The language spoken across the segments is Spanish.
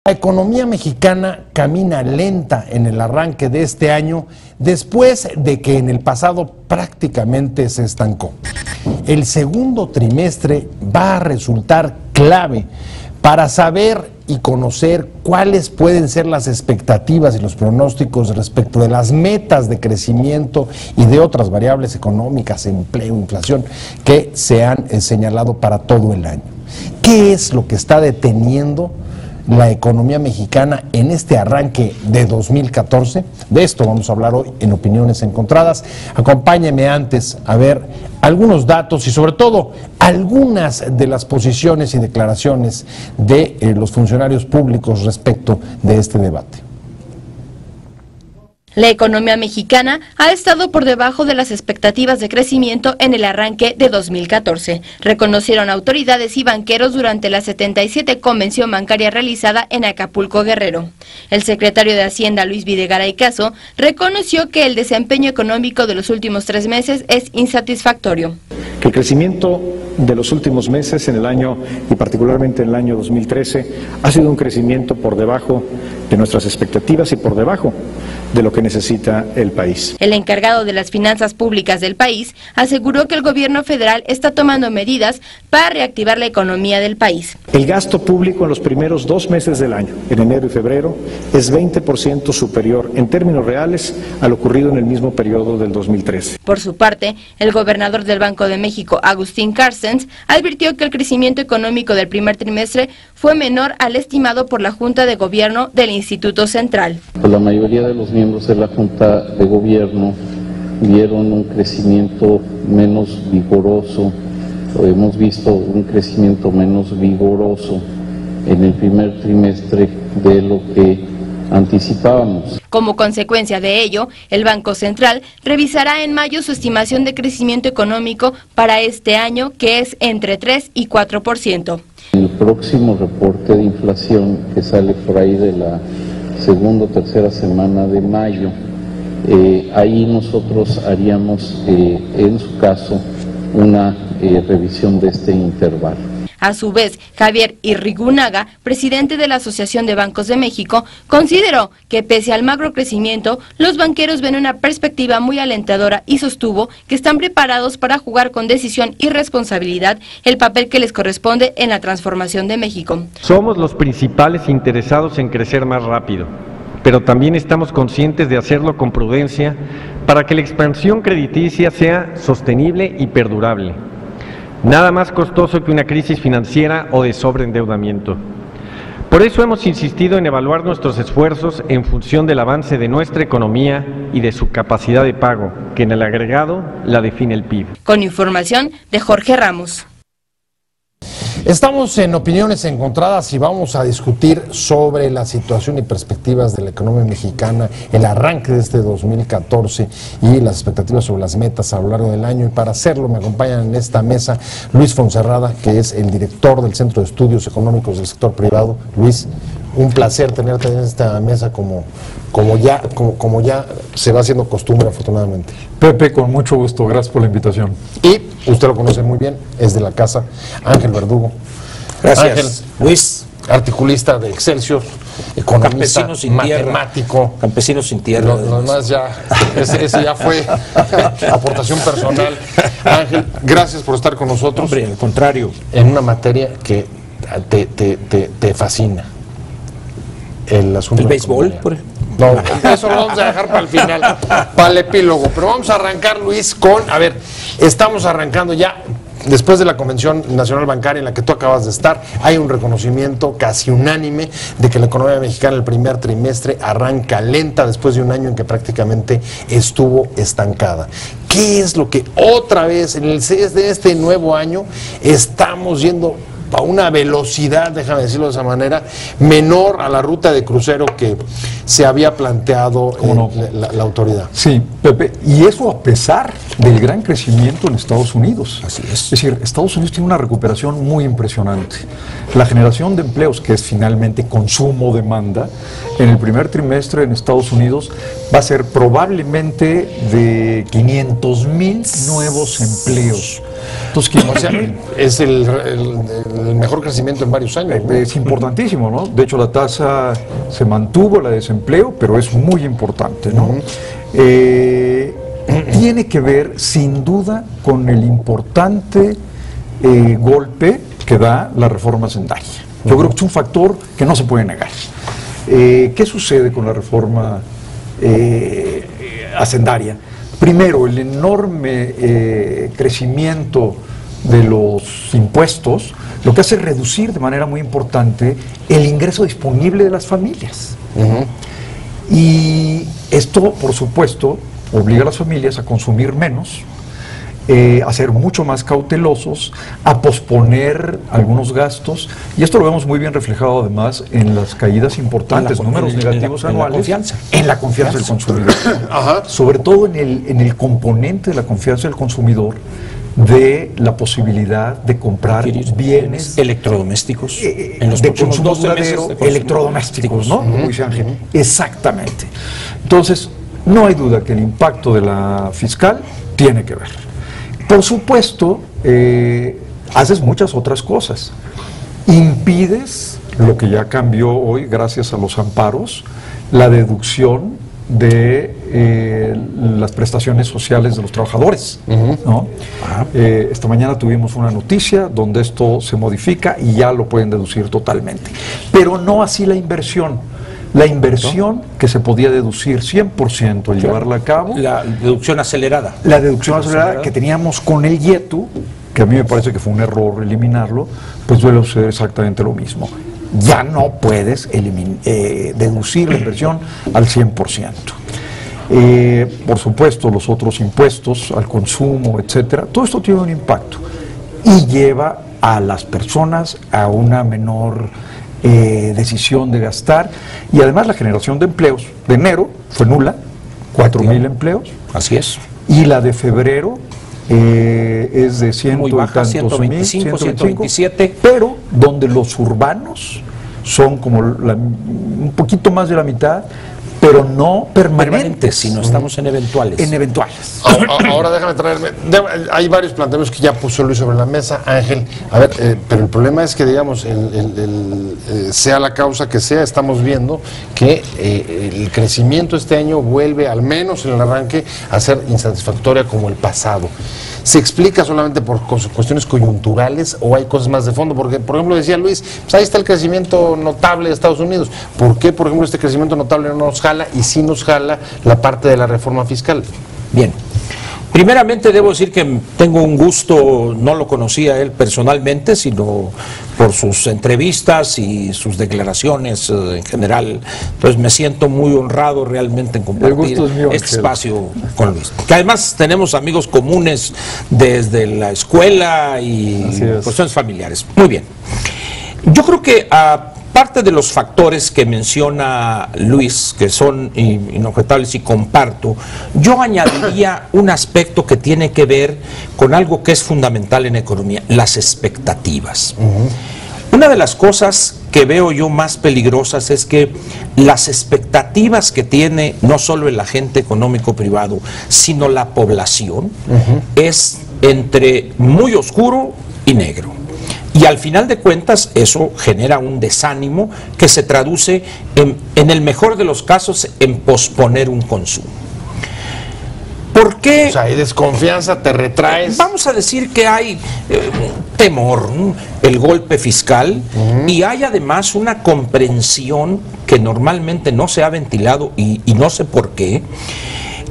La economía mexicana camina lenta en el arranque de este año después de que en el pasado prácticamente se estancó. El segundo trimestre va a resultar clave para saber y conocer cuáles pueden ser las expectativas y los pronósticos respecto de las metas de crecimiento y de otras variables económicas, empleo, inflación, que se han señalado para todo el año. ¿Qué es lo que está deteniendo la economía mexicana en este arranque de 2014? De esto vamos a hablar hoy en Opiniones Encontradas. Acompáñeme antes a ver algunos datos y sobre todo algunas de las posiciones y declaraciones de los funcionarios públicos respecto de este debate. La economía mexicana ha estado por debajo de las expectativas de crecimiento en el arranque de 2014, reconocieron autoridades y banqueros durante la 77 convención bancaria realizada en Acapulco, Guerrero. El secretario de Hacienda, Luis Videgaray Caso, reconoció que el desempeño económico de los últimos 3 meses es insatisfactorio. Que el crecimiento de los últimos meses en el año, y particularmente en el año 2013, ha sido un crecimiento por debajo de nuestras expectativas y por debajo de lo que necesita el país. El encargado de las finanzas públicas del país aseguró que el gobierno federal está tomando medidas para reactivar la economía del país. El gasto público en los primeros 2 meses del año, en enero y febrero, es 20% superior en términos reales a lo ocurrido en el mismo periodo del 2013. Por su parte, el gobernador del Banco de México, Agustín Carstens, advirtió que el crecimiento económico del primer trimestre fue menor al estimado por la Junta de Gobierno del Instituto Central. La mayoría de los miembros de la Junta de Gobierno vieron un crecimiento menos vigoroso, o hemos visto un crecimiento menos vigoroso en el primer trimestre de lo que anticipábamos. Como consecuencia de ello, el Banco Central revisará en mayo su estimación de crecimiento económico para este año, que es entre 3 y 4%. En el próximo reporte de inflación que sale por ahí de la segunda o tercera semana de mayo, ahí nosotros haríamos, en su caso, una revisión de este intervalo. A su vez, Javier Irrigunaga, presidente de la Asociación de Bancos de México, consideró que pese al magro crecimiento, los banqueros ven una perspectiva muy alentadora y sostuvo que están preparados para jugar con decisión y responsabilidad el papel que les corresponde en la transformación de México. Somos los principales interesados en crecer más rápido, pero también estamos conscientes de hacerlo con prudencia para que la expansión crediticia sea sostenible y perdurable. Nada más costoso que una crisis financiera o de sobreendeudamiento. Por eso hemos insistido en evaluar nuestros esfuerzos en función del avance de nuestra economía y de su capacidad de pago, que en el agregado la define el PIB. Con información de Jorge Ramos. Estamos en Opiniones Encontradas y vamos a discutir sobre la situación y perspectivas de la economía mexicana, el arranque de este 2014 y las expectativas sobre las metas a lo largo del año. Y para hacerlo me acompañan en esta mesa Luis Fonserrada, que es el director del Centro de Estudios Económicos del Sector Privado. Luis, un placer tenerte en esta mesa como ya se va haciendo costumbre, afortunadamente. Pepe, con mucho gusto, gracias por la invitación. Y usted lo conoce muy bien, es de la casa, Ángel Verdugo. Gracias, Ángel, Luis. Articulista de Excelsior, economista, matemático. Campesinos sin tierra. Lo demás ya, ese ya fue aportación personal. Ángel, gracias por estar con nosotros. Hombre, al contrario. En una materia que te fascina. El asunto. ¿El béisbol? No, eso lo vamos a dejar para el final, para el epílogo. Pero vamos a arrancar, Luis, estamos arrancando ya, después de la Convención Nacional Bancaria en la que tú acabas de estar, hay un reconocimiento casi unánime de que la economía mexicana el primer trimestre arranca lenta después de un año en que prácticamente estuvo estancada. ¿Qué es lo que otra vez en el CES de este nuevo año estamos yendo a una velocidad, déjame decirlo de esa manera, menor a la ruta de crucero que se había planteado la autoridad? Sí, Pepe, y eso a pesar del gran crecimiento en Estados Unidos. Así es. Es decir, Estados Unidos tiene una recuperación muy impresionante. La generación de empleos, que es finalmente consumo-demanda, en el primer trimestre en Estados Unidos va a ser probablemente de 500,000 nuevos empleos. Entonces, 15 O sea, es el mejor crecimiento en varios años, ¿no? es importantísimo, ¿no? De hecho, la tasa se mantuvo, la de desempleo, pero es muy importante, ¿no? Tiene que ver, sin duda, con el importante golpe que da la reforma hacendaria. Yo creo que es un factor que no se puede negar. ¿Qué sucede con la reforma hacendaria? Primero, el enorme crecimiento de los impuestos lo que hace es reducir de manera muy importante el ingreso disponible de las familias. Y esto, por supuesto, obliga a las familias a consumir menos, a ser mucho más cautelosos, a posponer algunos gastos, y esto lo vemos muy bien reflejado además en las caídas importantes, números negativos anuales, en la confianza del consumidor. Sobre todo en el componente de la confianza del consumidor, de la posibilidad de comprar bienes electrodomésticos en los de consumo duradero, electrodomésticos, ¿no? Como dice Ángel. Exactamente. Entonces, no hay duda que el impacto de la fiscal tiene que ver. Por supuesto, haces muchas otras cosas. Impides lo que ya cambió hoy, gracias a los amparos, la deducción de las prestaciones sociales de los trabajadores, ¿no? Esta mañana tuvimos una noticia donde esto se modifica y ya lo pueden deducir totalmente. Pero no así la inversión. La inversión que se podía deducir 100% al llevarla a cabo. La deducción acelerada. La deducción acelerada que teníamos con el IETU, que a mí me parece que fue un error eliminarlo, pues debe ser exactamente lo mismo. Ya no puedes deducir la inversión al 100%. Por supuesto, los otros impuestos al consumo, etcétera, todo esto tiene un impacto y lleva a las personas a una menor decisión de gastar, y además la generación de empleos de enero fue nula, 4,000 empleos. Así es. Y la de febrero es de 100 muy baja, 125, 127, pero donde los urbanos son como un poquito más de la mitad, pero no permanentes, sino estamos en eventuales. En eventuales. Ahora déjame traerme, hay varios planteamientos que ya puso Luis sobre la mesa, Ángel. A ver, pero el problema es que, digamos, sea la causa que sea, estamos viendo que el crecimiento este año vuelve, al menos en el arranque, a ser insatisfactoria como el pasado. ¿Se explica solamente por cuestiones coyunturales o hay cosas más de fondo? Porque, por ejemplo, decía Luis, pues ahí está el crecimiento notable de Estados Unidos. ¿Por qué, por ejemplo, este crecimiento notable no nos jala y sí nos jala la parte de la reforma fiscal? Bien. Primeramente debo decir que tengo un gusto, no lo conocía él personalmente, sino por sus entrevistas y sus declaraciones en general. Entonces me siento muy honrado realmente en compartir este espacio con Luis. Que además tenemos amigos comunes desde la escuela y cuestiones familiares. Muy bien. Yo creo que parte de los factores que menciona Luis, que son inobjetables y comparto, yo añadiría un aspecto que tiene que ver con algo que es fundamental en economía, las expectativas. Una de las cosas que veo yo más peligrosas es que las expectativas que tiene no solo el agente económico privado, sino la población, es entre muy oscuro y negro. Y al final de cuentas eso genera un desánimo que se traduce en el mejor de los casos en posponer un consumo. ¿Por qué? O sea, hay desconfianza, te retraes. Vamos a decir que hay temor, el golpe fiscal, y hay además una comprensión que normalmente no se ha ventilado y no sé por qué.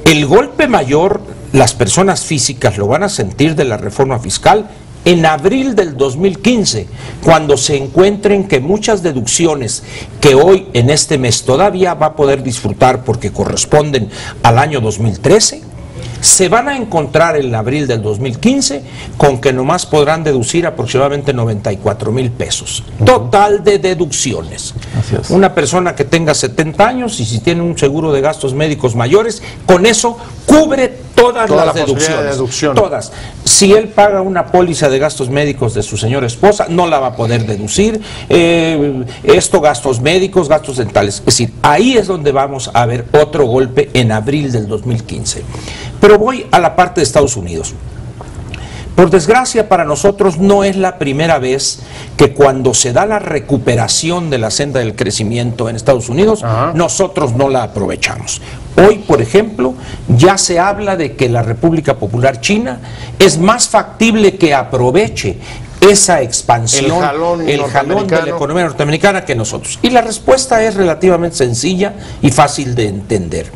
El golpe mayor, las personas físicas lo van a sentir de la reforma fiscal en abril del 2015, cuando se encuentren que muchas deducciones que hoy en este mes todavía va a poder disfrutar porque corresponden al año 2013, se van a encontrar en abril del 2015 con que nomás podrán deducir aproximadamente 94,000 pesos. Total de deducciones. Una persona que tenga 70 años y si tiene un seguro de gastos médicos mayores, con eso cubre todas las deducciones. Todas. Si él paga una póliza de gastos médicos de su señora esposa, no la va a poder deducir. Gastos médicos, gastos dentales. Es decir, ahí es donde vamos a ver otro golpe en abril del 2015. Pero voy a la parte de Estados Unidos. Por desgracia para nosotros no es la primera vez que cuando se da la recuperación de la senda del crecimiento en Estados Unidos, nosotros no la aprovechamos. Hoy, por ejemplo, ya se habla de que la República Popular China es más factible que aproveche esa expansión, el jalón de la economía norteamericana que nosotros. Y la respuesta es relativamente sencilla y fácil de entender.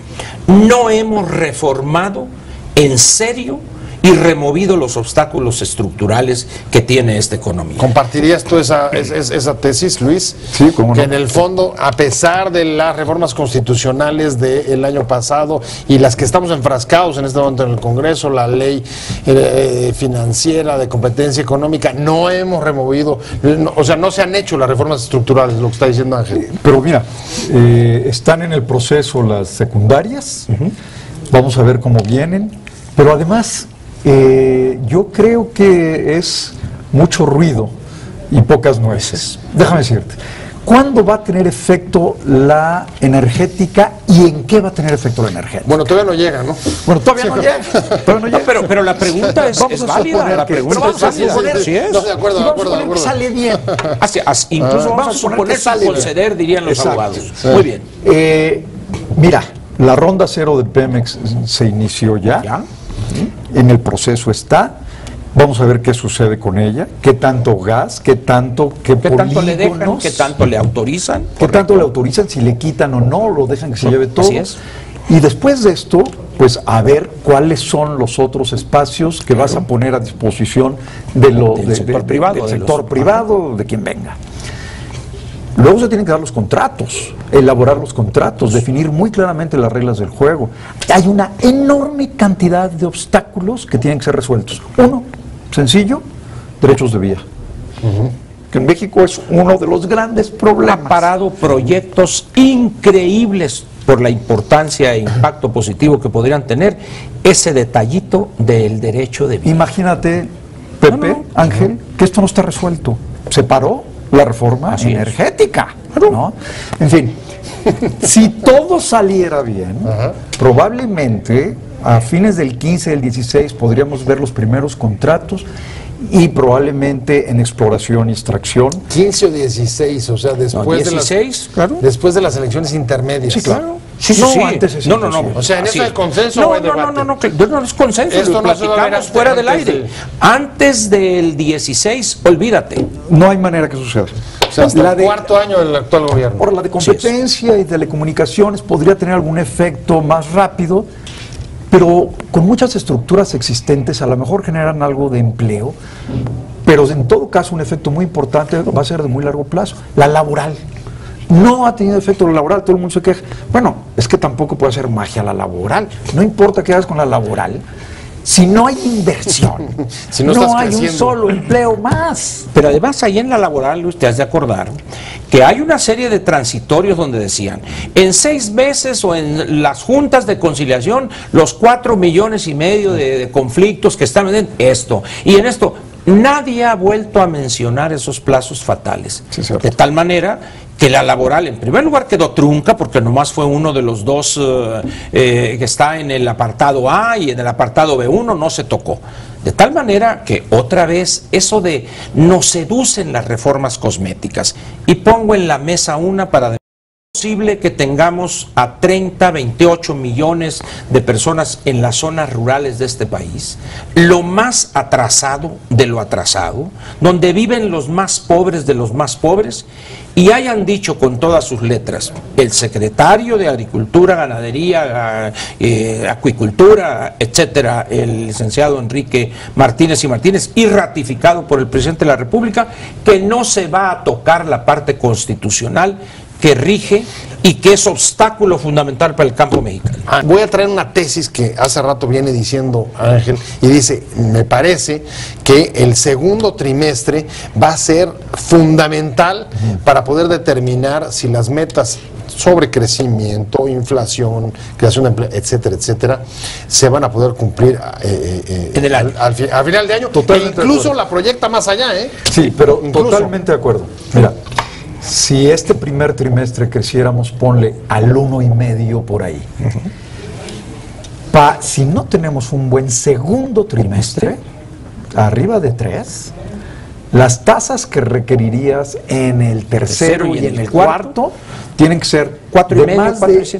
No hemos reformado en serio y removido los obstáculos estructurales que tiene esta economía. ¿Compartirías tú esa tesis, Luis? Sí, cómo no. Que en el fondo, a pesar de las reformas constitucionales del año pasado y las que estamos enfrascados en este momento en el Congreso, la ley financiera de competencia económica, no hemos removido, o sea, no se han hecho las reformas estructurales, lo que está diciendo Ángel. Pero mira, están en el proceso las secundarias, vamos a ver cómo vienen, pero además yo creo que es mucho ruido y pocas nueces. Déjame decirte, ¿cuándo va a tener efecto la energética y en qué va a tener efecto la energética? Bueno, todavía no llega, ¿no? Bueno, todavía no llega. Pero la pregunta es válida. La pregunta es válida. Sí es. No, de acuerdo, de acuerdo, de acuerdo. Sale bien. Incluso vamos a suponer que conceder, dirían los abogados. Sí. Muy bien. Mira, la ronda cero de Pemex se inició ya. En el proceso está. Vamos a ver qué sucede con ella, qué tanto gas, qué tanto le dejan, qué tanto le autorizan. Qué tanto le autorizan, si le quitan o no, lo dejan que se lleve todo. Así es. Y después de esto, pues a ver cuáles son los otros espacios que vas a poner a disposición del sector privado, de quien venga. Luego se tienen que dar los contratos, elaborar los contratos, definir muy claramente las reglas del juego. Hay una enorme cantidad de obstáculos que tienen que ser resueltos. Uno, sencillo, derechos de vía. Que en México es uno de los grandes problemas. Ha parado proyectos increíbles por la importancia e impacto positivo que podrían tener ese detallito del derecho de vía. Imagínate, Pepe, Ángel, que esto no está resuelto. Se paró la reforma energética, ¿no? En fin, si todo saliera bien, probablemente a fines del 15, del 16 podríamos ver los primeros contratos y probablemente en exploración y extracción. 15 o 16, o sea, después, 16, claro. Después de las elecciones intermedias. Sí, claro. Sí. Antes no. O sea, en eso hay consenso o hay debate. No es consenso. Esto lo platicamos fuera del aire. Antes del 16, olvídate. No hay manera que suceda. O sea, hasta el cuarto año del actual gobierno. Por la de competencia y telecomunicaciones podría tener algún efecto más rápido, pero con muchas estructuras existentes a lo mejor generan algo de empleo, pero en todo caso un efecto muy importante va a ser de muy largo plazo. La laboral. No ha tenido efecto la laboral, todo el mundo se queja. Bueno, es que tampoco puede hacer magia la laboral. No importa qué hagas con la laboral, si no hay inversión, si no hay un solo empleo más. Pero además ahí en la laboral, usted has de acordar que hay una serie de transitorios donde decían, en 6 meses o en las juntas de conciliación, los 4,5 millones de conflictos que están en esto. Y en esto, nadie ha vuelto a mencionar esos plazos fatales. Sí, de tal manera que la laboral, en primer lugar, quedó trunca, porque nomás fue uno de los dos que está en el apartado A, y en el apartado B1 no se tocó. De tal manera que, otra vez, eso de nos seducen las reformas cosméticas. Y pongo en la mesa una para... posible que tengamos a 30, 28 millones de personas en las zonas rurales de este país, lo más atrasado de lo atrasado, donde viven los más pobres de los más pobres, y hayan dicho con todas sus letras, el secretario de Agricultura, Ganadería, Acuicultura, etcétera, el licenciado Enrique Martínez y Martínez, y ratificado por el presidente de la República, que no se va a tocar la parte constitucional que rige y que es obstáculo fundamental para el campo mexicano. Voy a traer una tesis que hace rato viene diciendo Ángel, y dice, me parece que el segundo trimestre va a ser fundamental para poder determinar si las metas sobre crecimiento, inflación, creación de empleo, etcétera, etcétera, se van a poder cumplir al final de año. Totalmente e incluso la proyecta más allá, ¿eh? Sí, pero totalmente de acuerdo. Mira, si este primer trimestre creciéramos, ponle al 1,5 por ahí. Si no tenemos un buen segundo trimestre, arriba de 3, las tasas que requerirías en el tercero y en el cuarto tienen que ser 4,5,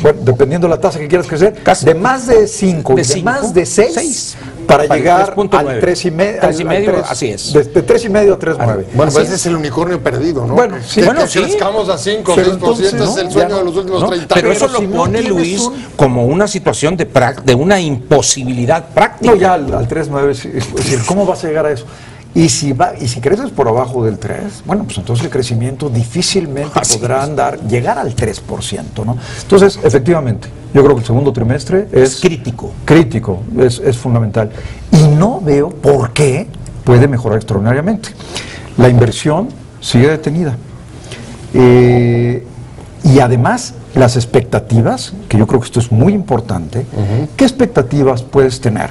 bueno, dependiendo de la tasa que quieras crecer, de más de 5 y de más de 6 para llegar al 3,5, así es. De 3,5 a 3,9. Bueno, pues ese es el unicornio perdido, ¿no? Bueno, sí. Que crezcamos a 5 o 6%, es el sueño de los últimos 30 años. Pero eso lo pone, Luis, como una situación de una imposibilidad práctica. No, ya al 3,9, es decir, ¿cómo vas a llegar a eso? Y si creces por abajo del 3, bueno, pues entonces el crecimiento difícilmente podrá llegar al 3%, ¿no? Entonces, efectivamente, yo creo que el segundo trimestre es crítico. Crítico, es fundamental. Y no veo por qué puede mejorar extraordinariamente. La inversión sigue detenida. Y además, las expectativas, que yo creo que esto es muy importante, ¿qué expectativas puedes tener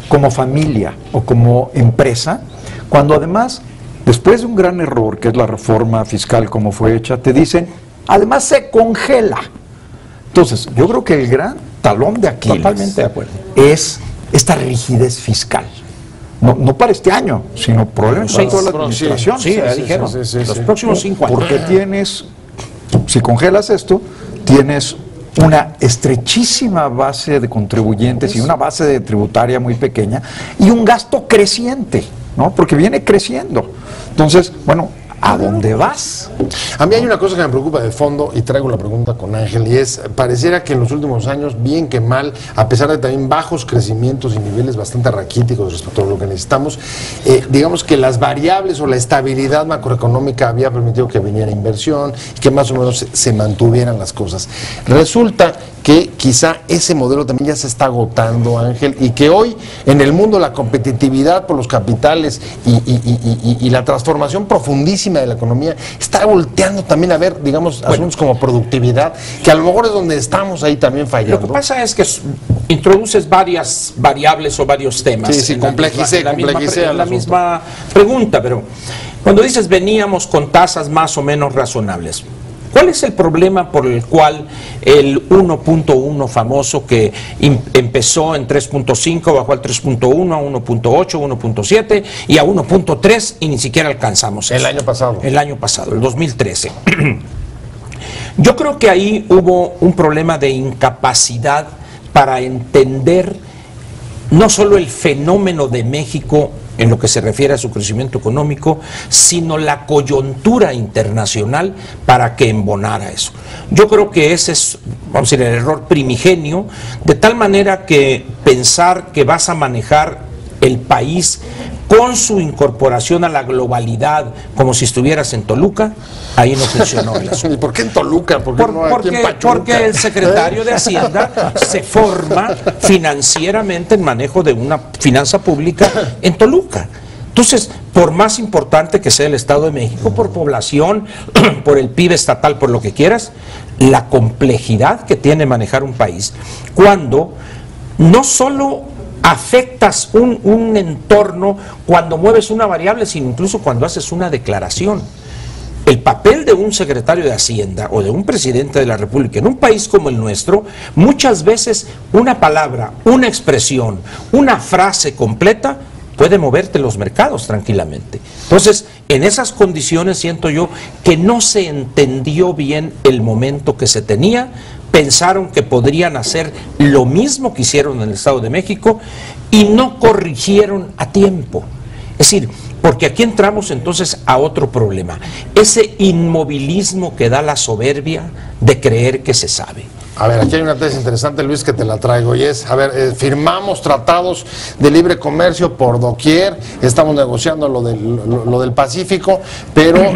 como familia o como empresa? Cuando además, después de un gran error, que es la reforma fiscal como fue hecha, te dicen, además se congela. Entonces, yo creo que el gran talón de Aquiles Totalmente de acuerdo. es esta rigidez fiscal. No para este año, sino probablemente para toda la administración. Sí, dijeron, los próximos 5 años. Porque tienes, si congelas esto, tienes una estrechísima base de contribuyentes y una base de tributaria muy pequeña y un gasto creciente, ¿no? Porque viene creciendo. Entonces, bueno, ¿a dónde vas? A mí hay una cosa que me preocupa de fondo, y traigo la pregunta con Ángel, y es, pareciera que en los últimos años, bien que mal, a pesar de también bajos crecimientos y niveles bastante raquíticos respecto a lo que necesitamos, digamos que las variables o la estabilidad macroeconómica había permitido que viniera inversión y que más o menos se mantuvieran las cosas. Resulta que quizá ese modelo también ya se está agotando, Ángel, y que hoy en el mundo la competitividad por los capitales y la transformación profundísima de la economía está volteando también a ver, digamos, asuntos como productividad, que a lo mejor es donde estamos ahí también fallando. Lo que pasa es que introduces varias variables o varios temas. Sí, complejicé la misma pregunta, pero cuando dices veníamos con tasas más o menos razonables, ¿cuál es el problema por el cual el 1.1 famoso que empezó en 3.5 bajó al 3.1, a 1.8, 1.7 y a 1.3 y ni siquiera alcanzamos eso? El año pasado, el 2013. Yo creo que ahí hubo un problema de incapacidad para entender no solo el fenómeno de México en lo que se refiere a su crecimiento económico, sino la coyuntura internacional para que embonara eso. Yo creo que ese es, vamos a decir, el error primigenio, de tal manera que pensar que vas a manejar el país con su incorporación a la globalidad como si estuvieras en Toluca, ahí no funcionó el asunto. ¿Y por qué en Toluca? Porque el secretario de Hacienda se forma financieramente en manejo de una finanza pública en Toluca. Entonces, por más importante que sea el Estado de México, por población, por el PIB estatal, por lo que quieras, la complejidad que tiene manejar un país, cuando no solo afectas un entorno cuando mueves una variable, sino incluso cuando haces una declaración. El papel de un secretario de Hacienda o de un presidente de la República en un país como el nuestro, muchas veces una palabra, una expresión, una frase completa puede moverte los mercados tranquilamente. Entonces, en esas condiciones siento yo que no se entendió bien el momento que se tenía. Pensaron que podrían hacer lo mismo que hicieron en el Estado de México y no corrigieron a tiempo. Es decir, porque aquí entramos entonces a otro problema, ese inmovilismo que da la soberbia de creer que se sabe. A ver, aquí hay una tesis interesante, Luis, que te la traigo, y es, a ver, firmamos tratados de libre comercio por doquier, estamos negociando lo del Pacífico, pero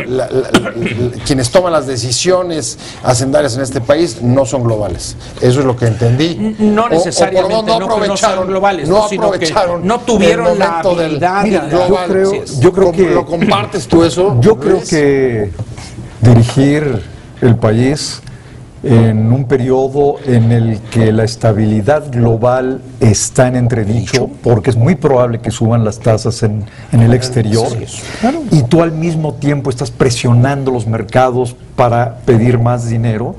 quienes toman las decisiones hacendarias en este país no son globales. Eso es lo que entendí. No necesariamente, no aprovecharon globales, no aprovecharon, no tuvieron la habilidad global. Yo creo que ¿lo compartes tú eso? Yo creo que dirigir el país en un periodo en el que la estabilidad global está en entredicho, porque es muy probable que suban las tasas en el exterior, y tú al mismo tiempo estás presionando los mercados para pedir más dinero,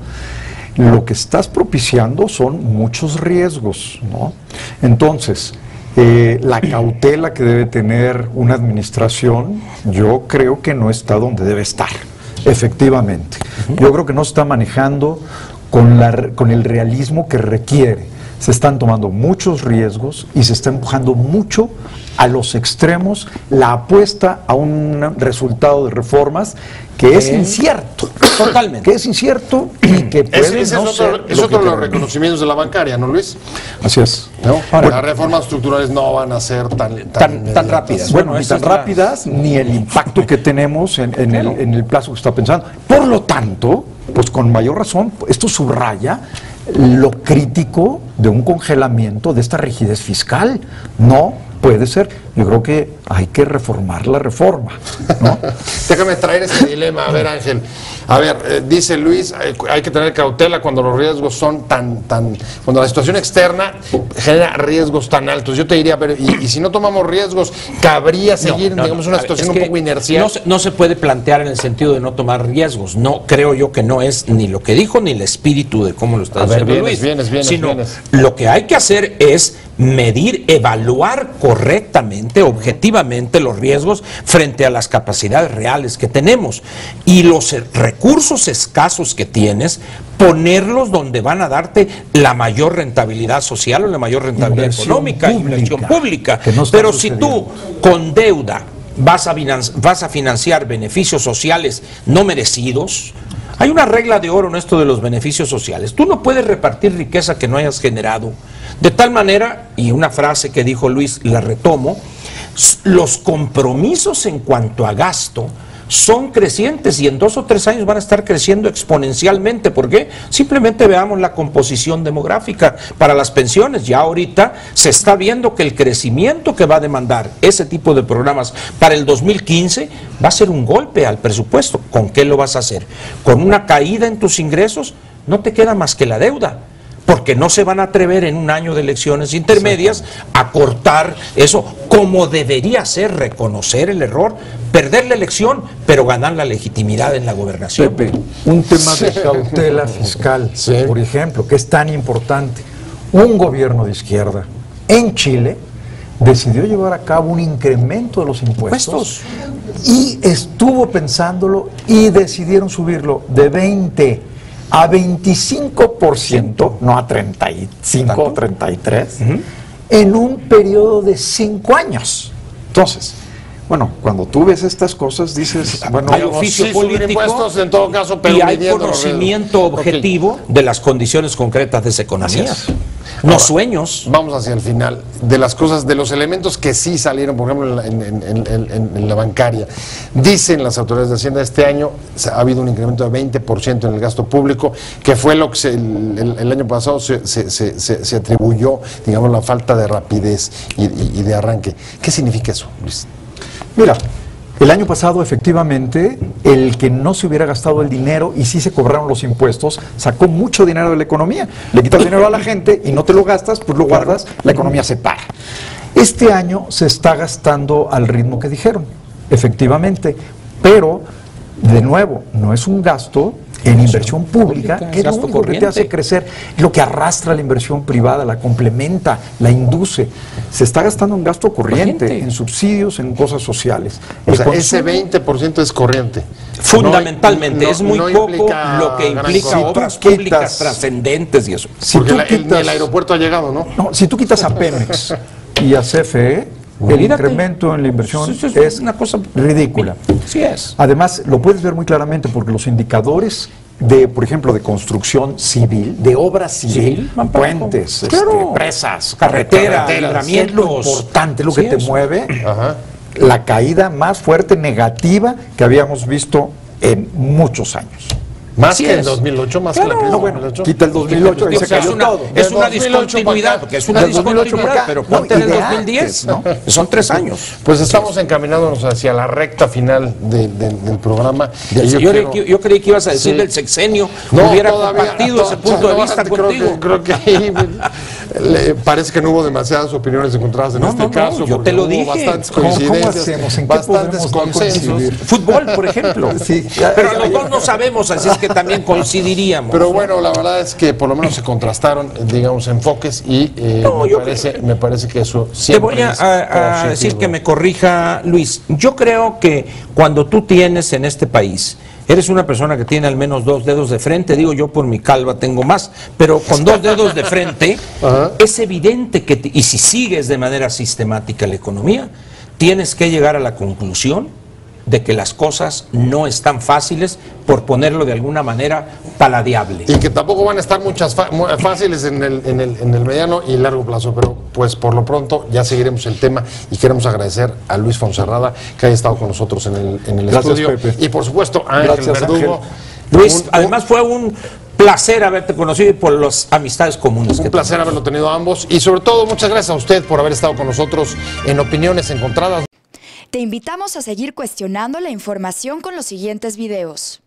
lo que estás propiciando son muchos riesgos, ¿no? Entonces, la cautela que debe tener una administración, yo creo que no está donde debe estar, efectivamente. Yo creo que no se está manejando con el realismo que requiere. Se están tomando muchos riesgos y se está empujando mucho a los extremos la apuesta a un resultado de reformas que es incierto. Totalmente. Que es incierto y que puede Es no ser otro de los reconocimientos de la bancaria, ¿no, Luis? Así es. ¿No? Las reformas estructurales no van a ser tan rápidas. Bueno, ni tan rápidas, ni el impacto que tenemos en el plazo que está pensando. Por lo tanto, pues con mayor razón, esto subraya lo crítico de un congelamiento de esta rigidez fiscal. No puede ser. Yo creo que hay que reformar la reforma, ¿no? Déjame traer ese dilema. A ver, Ángel. A ver, dice Luis, hay que tener cautela cuando los riesgos son cuando la situación externa genera riesgos tan altos. Yo te diría, pero y si no tomamos riesgos, cabría seguir, digamos, una situación un poco inercial. No se puede plantear en el sentido de no tomar riesgos. No, creo yo que no es ni lo que dijo ni el espíritu de cómo lo está diciendo Luis. Sino lo que hay que hacer es medir, evaluar correctamente, objetivamente los riesgos frente a las capacidades reales que tenemos y los recursos escasos que tienes, ponerlos donde van a darte la mayor rentabilidad social o la mayor rentabilidad económica, inversión pública. Pero si tú con deuda vas a financiar beneficios sociales no merecidos, hay una regla de oro en esto de los beneficios sociales. Tú no puedes repartir riqueza que no hayas generado. De tal manera, y una frase que dijo Luis, la retomo, los compromisos en cuanto a gasto son crecientes y en 2 o 3 años van a estar creciendo exponencialmente. ¿Por qué? Simplemente veamos la composición demográfica para las pensiones. Ya ahorita se está viendo que el crecimiento que va a demandar ese tipo de programas para el 2015 va a ser un golpe al presupuesto. ¿Con qué lo vas a hacer? ¿Con una caída en tus ingresos? No te queda más que la deuda, porque no se van a atrever en un año de elecciones intermedias a cortar eso, como debería ser, reconocer el error, perder la elección, pero ganar la legitimidad en la gobernación. Pepe, un tema de cautela fiscal, por ejemplo, que es tan importante. Un gobierno de izquierda en Chile decidió llevar a cabo un incremento de los impuestos y estuvo pensándolo y decidieron subirlo de 20 a 25%, no a 35 o 33, en un periodo de 5 años. Entonces, bueno, cuando tú ves estas cosas, dices, bueno, hay oficio político impuestos en todo caso, pero y hay conocimiento objetivo de las condiciones concretas de esa economía. No ahora, sueños. Vamos hacia el final. De las cosas, de los elementos que sí salieron, por ejemplo, en la bancaria. Dicen las autoridades de Hacienda, este año ha habido un incremento de 20% en el gasto público, que fue lo que el año pasado se atribuyó, digamos, la falta de rapidez y de arranque. ¿Qué significa eso, Luis? Mira, el año pasado, efectivamente, el que no se hubiera gastado el dinero y sí se cobraron los impuestos, sacó mucho dinero de la economía. Le quitas dinero a la gente y no te lo gastas, pues lo guardas, la economía se para. Este año se está gastando al ritmo que dijeron, efectivamente, pero, de nuevo, no es un gasto en inversión pública, que es lo único que te hace crecer, lo que arrastra la inversión privada, la complementa, la induce. Se está gastando en gasto corriente, en subsidios, en cosas sociales. O sea, ese 20% es corriente. Fundamentalmente, es muy poco lo que implica obras públicas trascendentes y eso. Porque el aeropuerto ha llegado, ¿no? No, si tú quitas a Pemex y a CFE, el incremento en la inversión es una cosa ridícula. Sí es. Además, lo puedes ver muy claramente porque los indicadores de, por ejemplo, de construcción civil, de obra civil, puentes, presas, carreteras, libramientos, es lo importante, lo que te mueve. La caída más fuerte, negativa, que habíamos visto en muchos años. Más que en 2008, más que la crisis. No, bueno, quita el 2008 y se cayó todo. Es una discontinuidad, porque es una discontinuidad, pero ponte en el 2010, ¿no? Son 3 años. Pues estamos encaminándonos hacia la recta final del programa. Yo creí que ibas a decir del sexenio, hubiera compartido ese punto de vista contigo. Creo que Parece que no hubo demasiadas opiniones encontradas en este caso. Yo te lo dije. Bastantes ¿Cómo coincidencias, hacemos? ¿En qué bastantes podemos no consensos. coincidir? Fútbol, por ejemplo. Sí. Pero los dos no sabemos, así es que también coincidiríamos. Pero bueno, la verdad es que por lo menos se contrastaron, digamos, enfoques y me parece que eso siempre te voy a decir que me corrija Luis. Yo creo que cuando tú tienes en este país, eres una persona que tiene al menos 2 dedos de frente, digo yo por mi calva tengo más, pero con 2 dedos de frente, es evidente que, y si sigues de manera sistemática la economía, tienes que llegar a la conclusión de que las cosas no están fáciles, por ponerlo de alguna manera paladeable. Y que tampoco van a estar muchas fáciles en el mediano y largo plazo, pero pues por lo pronto ya seguiremos el tema y queremos agradecer a Luis Fonserrada que haya estado con nosotros en el estudio. Pepe. Y por supuesto a Ángel Verdugo. Luis, además fue un placer haberte conocido y por las amistades comunes. Un placer haberlo tenido a ambos y sobre todo muchas gracias a usted por haber estado con nosotros en Opiniones Encontradas. Te invitamos a seguir cuestionando la información con los siguientes videos.